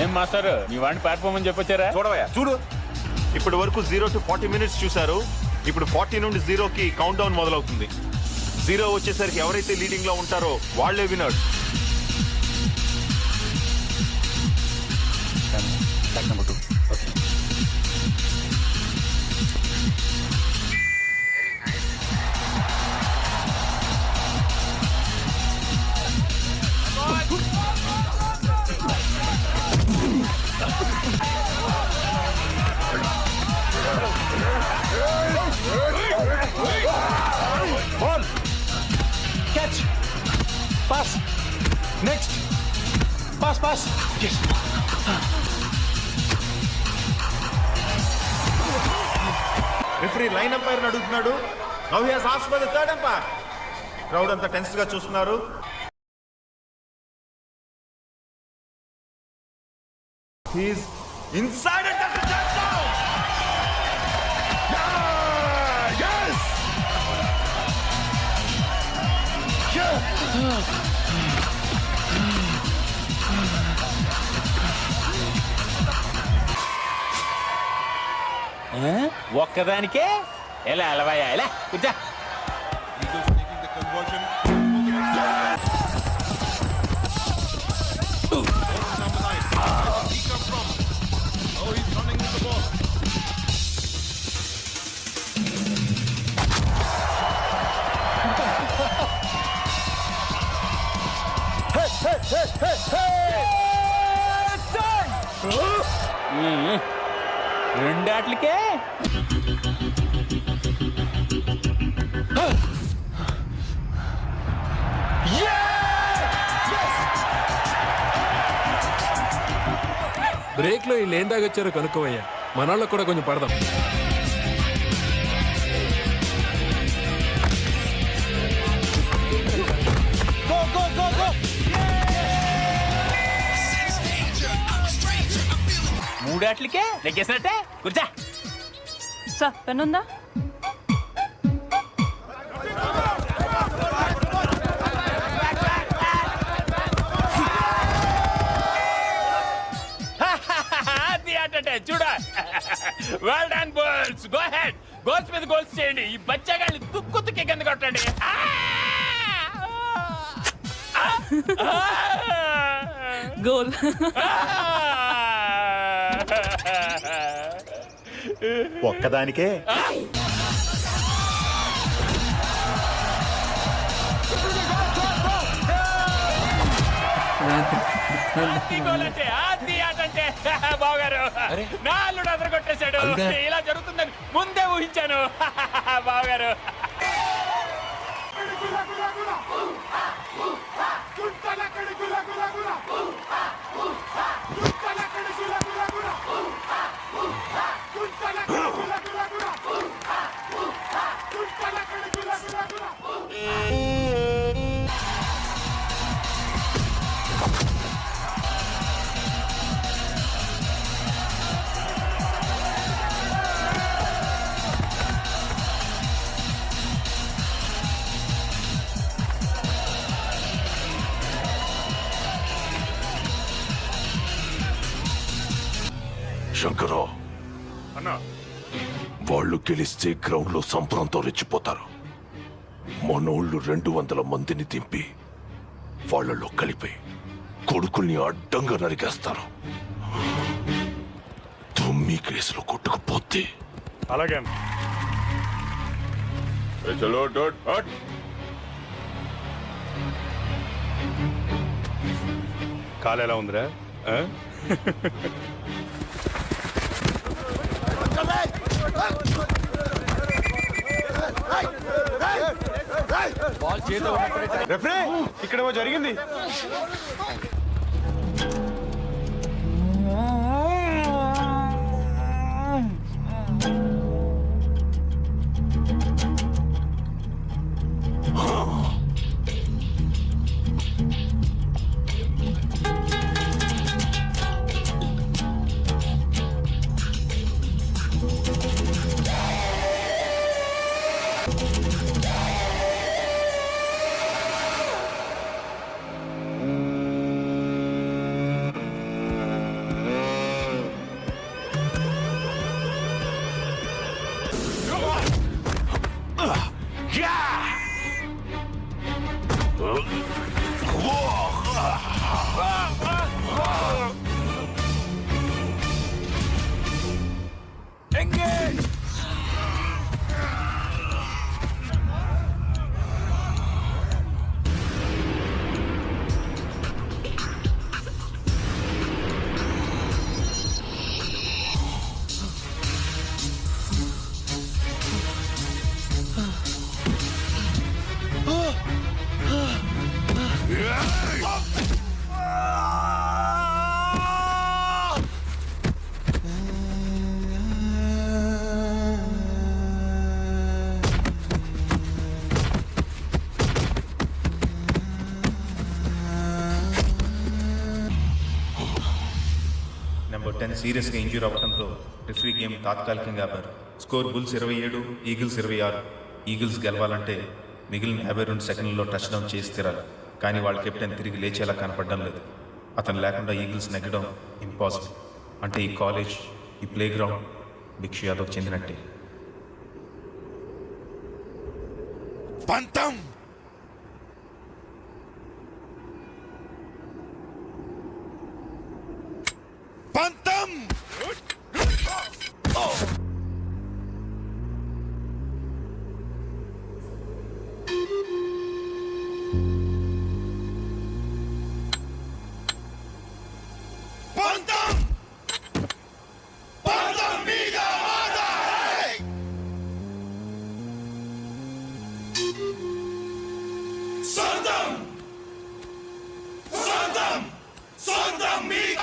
ఏం మాస్టర్ మీ వాడిని పెర్ఫార్మెన్స్ చెప్పొచ్చారా? చూడవయ్యా చూడు, ఇప్పటి వరకు 0 to 40 minutes చూశారు. ఇప్పుడు 40 నుండి 0కి కౌంట్ డౌన్ మొదలవుతుంది. 0 వచ్చేసరికి ఎవరైతే లీడింగ్ లో ఉంటారో వాళ్లే winner. Number 2. Okay. Ball. Catch. Pass. Next. Pass. Yes. Referee line umpire అడుగుతున్నాడు. Now he has asked for the third umpire. Crowd అంతా టెన్స్ గా చూస్తున్నారు. He is inside and that's the touch. yes. ఒక్కదానికే ఎలా అలవాయా ఎలా కూర్చో. రెండాట్లకే బ్రేక్ లో వీళ్ళు ఏం తాగొచ్చారో కనుక్కోవయ్యా, మనోళ్ళకు కూడా కొంచెం పడదాం. మూడాట్లకే నెగ్గేసినట్టే కూర్చో. సార్ పెన్నుందా? చూడ well done balls. Go head. Goals మీద గోల్స్ చేయండి. ఈ బచ్చగాళ్ళు తుక్కు తుక్కి కింద కొట్టండి. గోల్. ఒక్కదానికే ఆది ఆటంటే బావగారు నా అల్లుడు అదర కొట్టేశాడు. ఇలా జరుగుతుందని ముందే ఊహించాను బావగారు. శంకరా అన్నా, వాళ్ళు గెలిస్తే గ్రౌండ్ లో సంబరంతో రెచ్చిపోతారు. మనోళ్ళు 200 మందిని దింపి వాళ్ళలో కలిపి కొడుకుల్ని అడ్డంగా నరికేస్తారు. తొమ్మిది కేసులు కొట్టుకుపోతే అలాగే కాలు ఎలా ఉందిరా? రెఫరీ ఇక్కడేమో జరిగింది. నెంబర్ 10 సీరియస్గా ఇంజ్యూర్ అవ్వడంతో రిఫరీ గేమ్ తాత్కాలికంగా ఆపారు. Score bulls 27, eagles 26. ఈగిల్స్ గెలవాలంటే మిగిలిన 52 సెకండ్లలో టచ్ డౌన్ చేసి తీరాలి. కానీ వాళ్ళ కెప్టెన్ తిరిగి లేచేలా కనపడడం లేదు. అతను లేకుండా ఈగిల్స్ నెగ్గడం ఇంపాసిబుల్. అంటే ఈ కాలేజ్, ఈ ప్లే గ్రౌండ్ భిక్షు యాదవ్ చెందినట్టే. పంతం పంతం పంతం పంతం మీద మాదా సొంతం సొంతం సొంతం మీద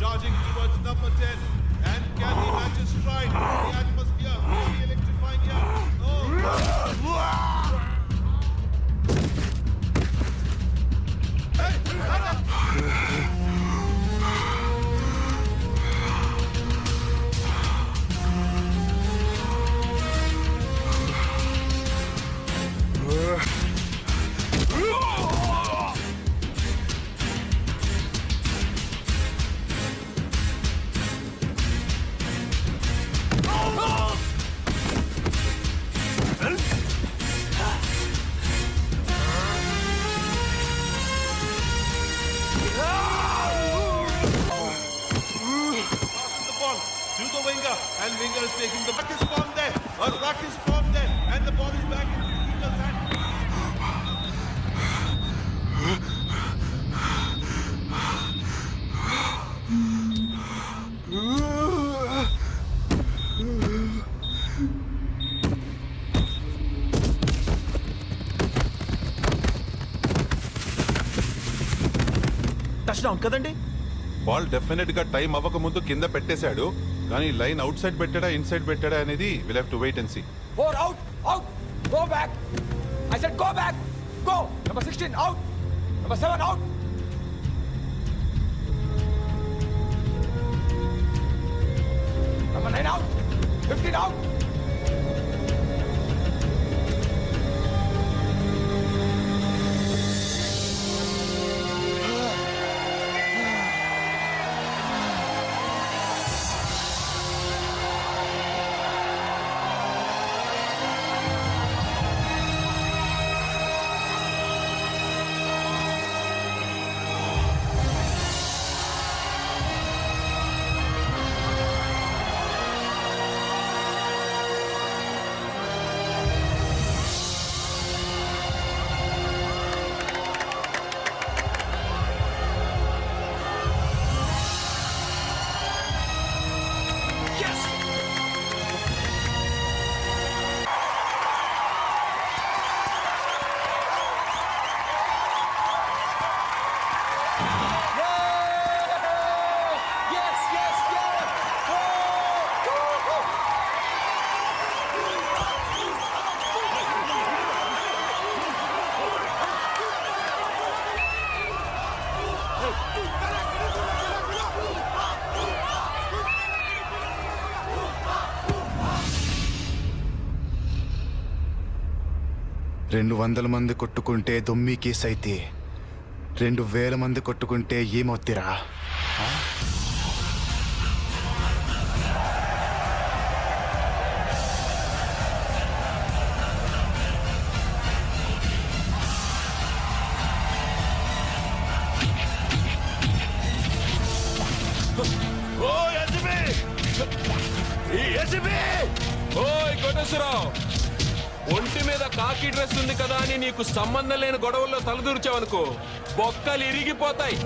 charging towards number 10, and can he match his stride? The atmosphere really electrifying here. And Winger is taking the back is formed there. A ruck is formed there, and the ball is back into the Eagles' hand. Touchdown కదండి. Ball definite గా time అవ్వక ముందు కింద పెట్టేశాడు, కానీ line outside పెట్టాడా inside పెట్టాడా అనేది will have to wait and see. 4 out, out, go back. I said go back, go. Number 16 out, number 7 out. Number 9 out, 15 out. 200 మంది కొట్టుకుంటే దొమ్మి కేసు అయితే 2000 మంది కొట్టుకుంటే ఏమవుతారా? ఓ ఎస్బీ! ఈ ఎస్బీ! ఓయ్ కోటేశ్వరరావు, ఒంటి మీద కాకి డ్రెస్ ఉంది కదా అని నీకు సంబంధం లేని గొడవల్లో తలదూర్చావనుకో బొక్కలు ఇరిగిపోతాయి.